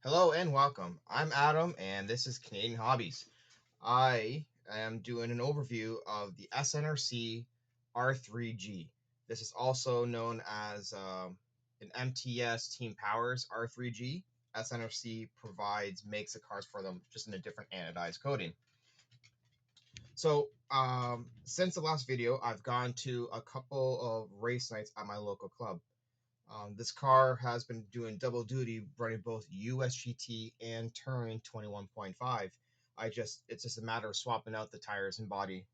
Hello and welcome. I'm Adam and this is Canadian Hobbies. I am doing an overview of the SNRC R3-G. This is also known as an MTS Team Powers R3-G. SNRC makes the cars for them just in a different anodized coating. So, since the last video, I've gone to a couple of race nights at my local club. This car has been doing double duty, running both USGT and Touring 21.5. It's just a matter of swapping out the tires and body.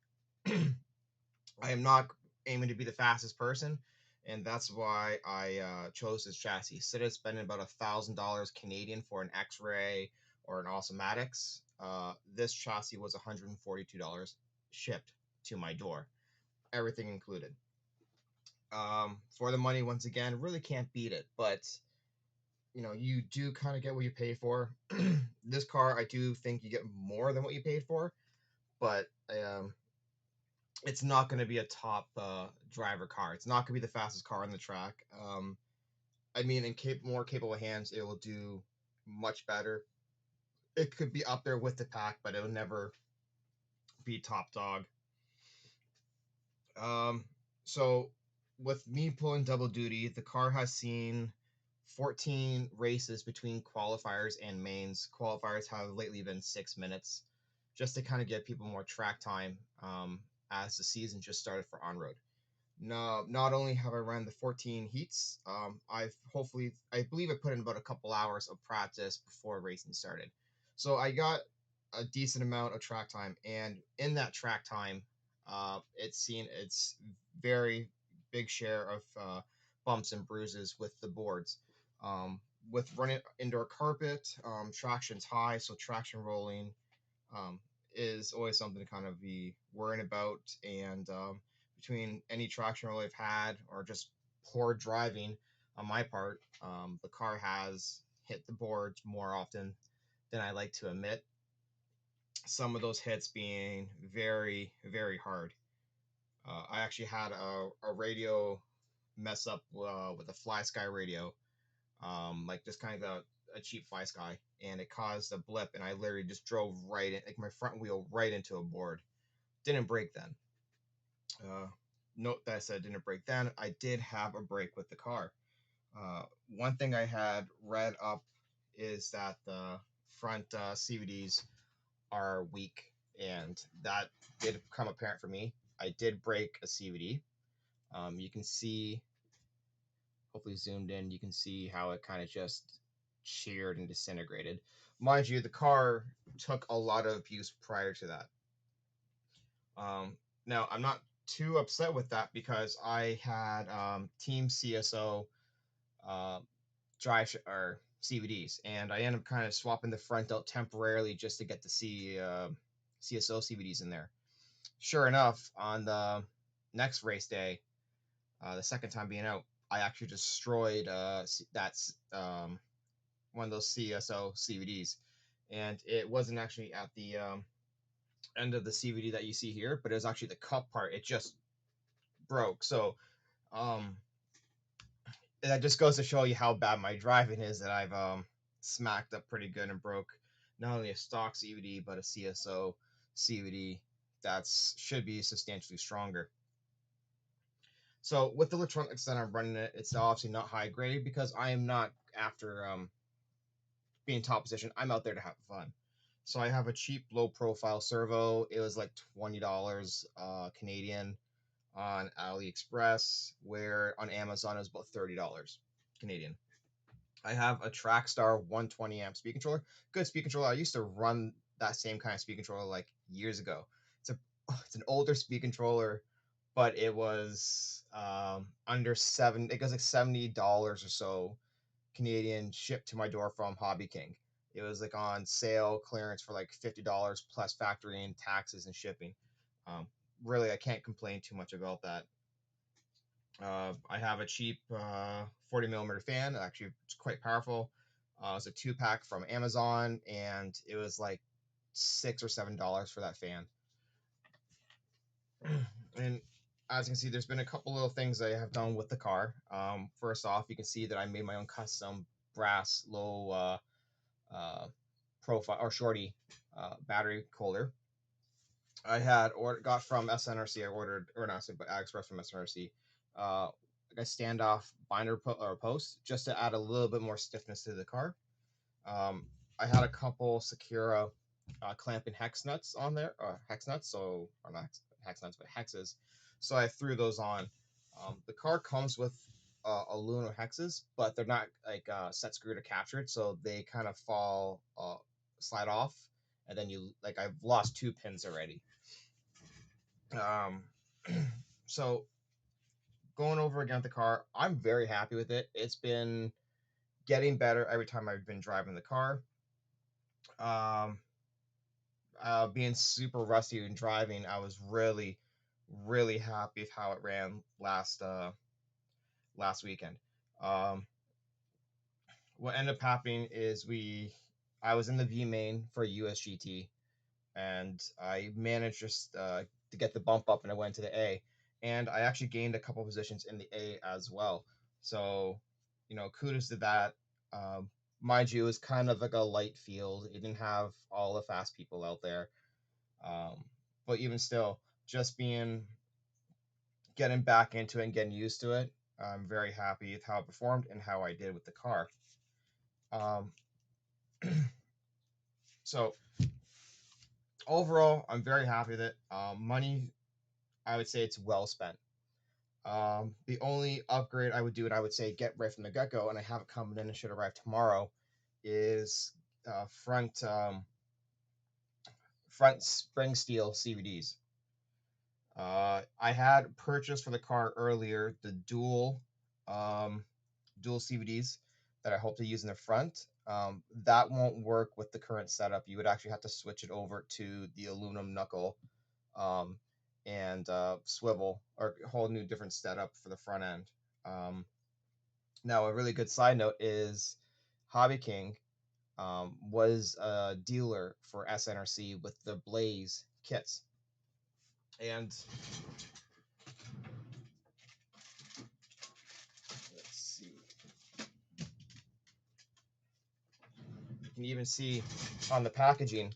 I am not aiming to be the fastest person, and that's why I chose this chassis. Instead of spending about $1,000 Canadian for an X-Ray or an Awesomatics, this chassis was $142 shipped to my door, everything included. For the money, once again, really can't beat it. But you do kind of get what you pay for. This car, I do think you get more than what you paid for, but it's not going to be a top driver car. It's not going to be the fastest car on the track. I mean, in more capable hands, it will do much better. It could be up there with the pack, but it will never be top dog. So with me pulling double duty, the car has seen 14 races between qualifiers and mains. Qualifiers have lately been 6 minutes, just to kind of give people more track time as the season just started for on-road. No, not only have I run the 14 heats, I believe I put in about a couple hours of practice before racing started. So I got a decent amount of track time, and in that track time, it's seen its very big share of bumps and bruises with the boards. With running indoor carpet, traction's high, so traction rolling is always something to kind of be worrying about. And between any traction roll I've had or just poor driving on my part, the car has hit the boards more often than I like to admit. Some of those hits being very, very hard. I actually had a radio mess up with a Fly Sky radio, like just kind of a cheap Fly Sky, and it caused a blip, and I literally just drove right in, like my front wheel right into a board. Didn't break then. Note that I said didn't break then. I did have a break with the car. One thing I had read up is that the front CVDs are weak, and that did become apparent for me. I did break a CVD. You can see, hopefully zoomed in, you can see how it kind of just sheared and disintegrated. Mind you, the car took a lot of abuse prior to that. Now, I'm not too upset with that because I had Team CSO drive or CVDs, and I ended up kind of swapping the front out temporarily just to get the CSO CVDs in there. Sure enough, on the next race day, the second time being out, I actually destroyed that's one of those CSO CVDs, and it wasn't actually at the end of the CVD that you see here, but it was actually the cup part. It just broke. So that just goes to show you how bad my driving is, that I've smacked up pretty good and broke not only a stock CVD but a CSO CVD that should be substantially stronger. So with the electronics that I'm running it's obviously not high grade because I am not after being top position. I'm out there to have fun. So I have a cheap low profile servo. It was like $20 Canadian on AliExpress, where on Amazon it was about $30 Canadian. I have a Trackstar 120 amp speed controller. Good speed controller. I used to run that same kind of speed controller like years ago. It's an older speed controller, but it was under seven. It goes like $70 or so Canadian shipped to my door from Hobby King. It was like on sale clearance for like $50 plus factory and taxes and shipping. Really, I can't complain too much about that. I have a cheap 40 millimeter fan. Actually, it's quite powerful. It's a 2-pack from Amazon, and it was like $6 or $7 for that fan. And as you can see, there's been a couple little things I have done with the car. First off, you can see that I made my own custom brass low profile or shorty battery holder. I had got from SNRC. I ordered, or not, but AliExpress from SNRC. Like a standoff binder or post just to add a little bit more stiffness to the car. Um, I had a couple Sakura clamping hex nuts on there, hex nuts, so or not hex nuts, but hexes. So I threw those on. The car comes with aluminum hexes, but they're not like set screw to capture it, so they kind of fall, slide off, and then you like I've lost 2 pins already. Um, so going over again with the car, I'm very happy with it. It's been getting better every time I've been driving the car. Um, Being super rusty and driving, I was really happy with how it ran last weekend. Um, what ended up happening is I was in the V main for USGT, and I managed just to get the bump up, and I went to the A, and I actually gained a couple positions in the A as well. So, kudos to that. Mind you, it was kind of like a light field. It didn't have all the fast people out there. But even still, just getting back into it and getting used to it, I'm very happy with how it performed and how I did with the car. Um, so overall, I'm very happy with it. Money, I would say it's well spent. The only upgrade I would do, and I would say get right from the get go, and I have it coming in and should arrive tomorrow, is front spring steel CVDs. I had purchased for the car earlier the dual CVDs that I hope to use in the front. That won't work with the current setup. You would actually have to switch it over to the aluminum knuckle, um, and swivel, or a whole new different setup for the front end. Um, Now, a really good side note is Hobby King was a dealer for SNRC with the Blaze kits. And let's see, you can even see on the packaging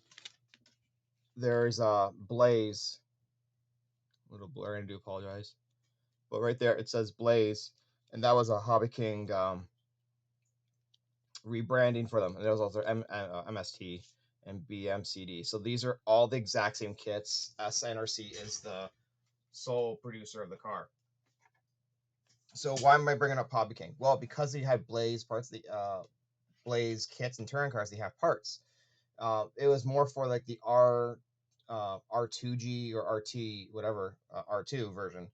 there's a Blaze. A little blurry, I do apologize. But right there it says Blaze, and that was a Hobby King rebranding for them. And there was also MST and BMCD. So these are all the exact same kits. SNRC is the sole producer of the car. So why am I bringing up Hobby King? Well, because they had Blaze parts, the Blaze kits and touring cars, they have parts. It was more for like the R2G or RT whatever R2 version,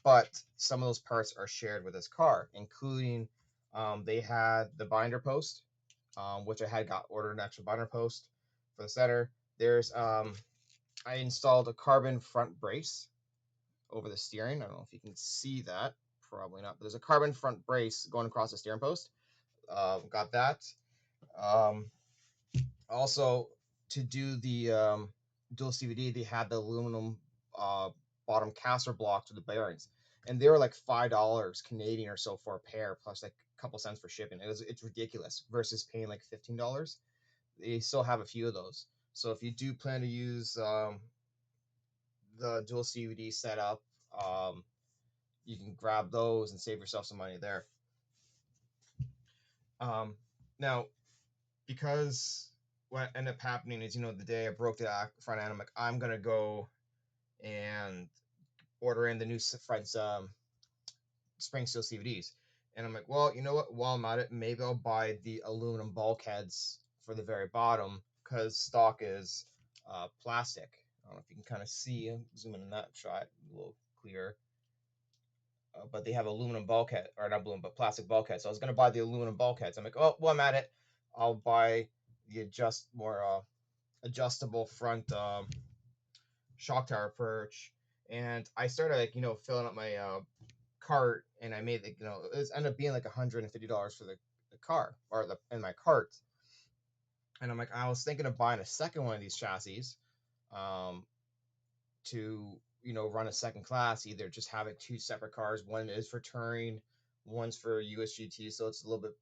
but some of those parts are shared with this car, including they had the binder post, which I had got ordered an extra binder post for the center. There's I installed a carbon front brace over the steering. I don't know if you can see that. Probably not. But there's a carbon front brace going across the steering post. Got that. Um, Also, to do the dual CVD, they had the aluminum bottom caster blocks with the bearings, and they were like $5 Canadian or so for a pair, plus like a couple cents for shipping. It's ridiculous versus paying like $15. They still have a few of those. So if you do plan to use the dual CVD setup, you can grab those and save yourself some money there. Now, because what ended up happening is, the day I broke the front end, I'm like, I'm gonna go and order in the new front spring steel CVDs, and I'm like, well, you know what? While I'm at it, maybe I'll buy the aluminum bulkheads for the very bottom, because stock is plastic. I don't know if you can kind of see. Zoom in that shot a little clearer. But they have aluminum bulkhead, or not aluminum, but plastic bulkhead. So I was gonna buy the aluminum bulkheads. I'm like, oh, well, I'm at it. I'll buy the adjustable front shock tower perch, and I started like filling up my cart, and I made like it ended up being like $150 for the car, or in my cart. And I'm like, I was thinking of buying a second one of these chassis, um, to run a second class, either just having two separate cars. One is for touring, one's for USGT, so it's a little bit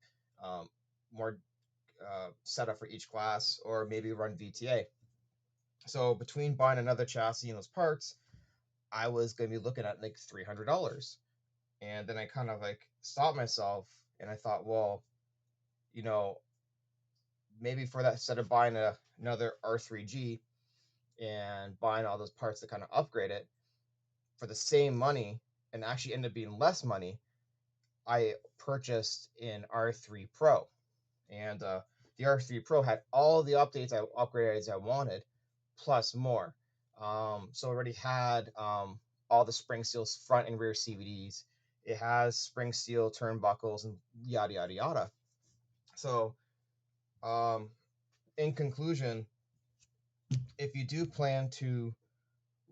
more setup for each class, or maybe run VTA. So between buying another chassis and those parts, I was going to be looking at like $300. And then I kind of like stopped myself and I thought, well, you know, maybe for that, instead of buying another R3-G and buying all those parts to kind of upgrade it for the same money, and actually ended up being less money, I purchased an R3 Pro. And the R3 Pro had all the upgrades I wanted, plus more. So it already had all the spring steel front and rear CVDs. It has spring steel turnbuckles and yada yada yada. So um, in conclusion, if you do plan to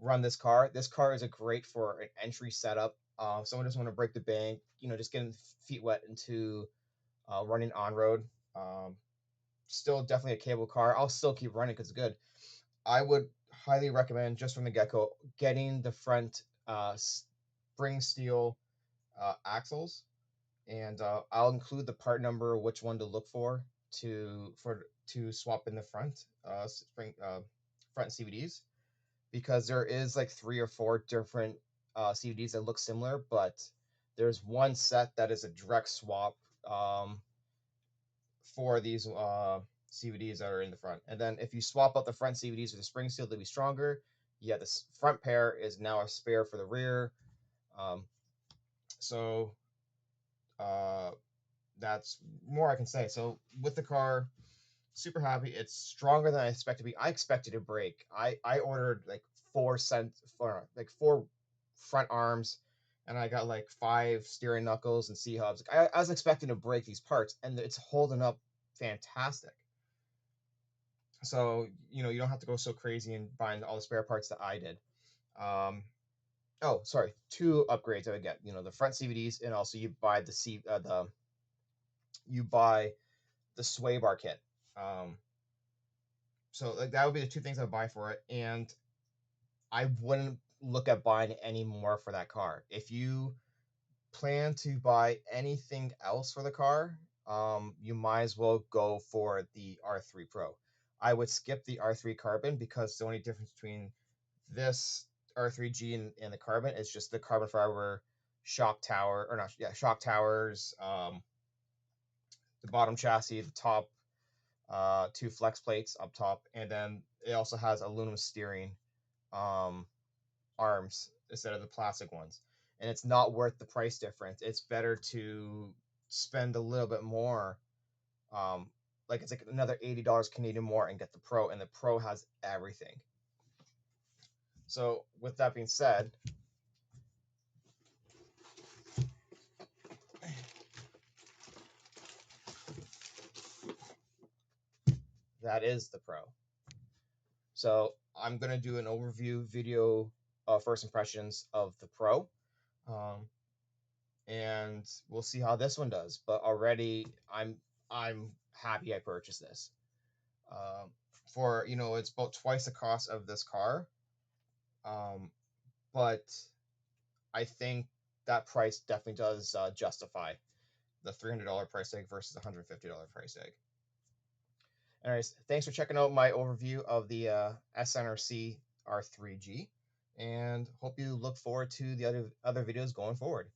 run this car is a great for an entry setup. If someone doesn't want to break the bank, just getting feet wet into running on road. Still definitely a cable car. I'll still keep running because it's good. I would highly recommend, just from the get-go, getting the front spring steel axles, and I'll include the part number, which one to look for to swap in the front front CVDs, because there is like 3 or 4 different CVDs that look similar, but there's one set that is a direct swap for these CVDs that are in the front. And then if you swap out the front CVDs with the spring steel to be stronger, yeah, this front pair is now a spare for the rear. Um, so that's more I can say. So with the car, super happy. It's stronger than I expected to be. I expected to break. I ordered like 4 front arms, and I got like 5 steering knuckles and C hubs. I was expecting to break these parts, and it's holding up fantastic. So you don't have to go so crazy and buying all the spare parts that I did. Oh, sorry, 2 upgrades I would get. The front CVDs, and also you buy the sway bar kit. So like that would be the 2 things I would buy for it, and I wouldn't look at buying any more for that car. If you plan to buy anything else for the car, you might as well go for the R3 Pro. I would skip the R3 Carbon, because the only difference between this R3-G and the Carbon is just the carbon fiber shock tower, or not, yeah, shock towers, the bottom chassis, the top 2 flex plates up top, and then it also has aluminum steering arms instead of the plastic ones. And it's not worth the price difference. It's better to spend a little bit more, like it's like another $80 Canadian more, and get the Pro, and the Pro has everything. So with that being said, that is the Pro. So I'm gonna do an overview video, first impressions of the Pro, and we'll see how this one does. But already, I'm happy I purchased this. For it's about twice the cost of this car, but I think that price definitely does justify the $300 price tag versus $150 price tag. Anyways, thanks for checking out my overview of the SNRC R3-G, and hope you look forward to the other videos going forward.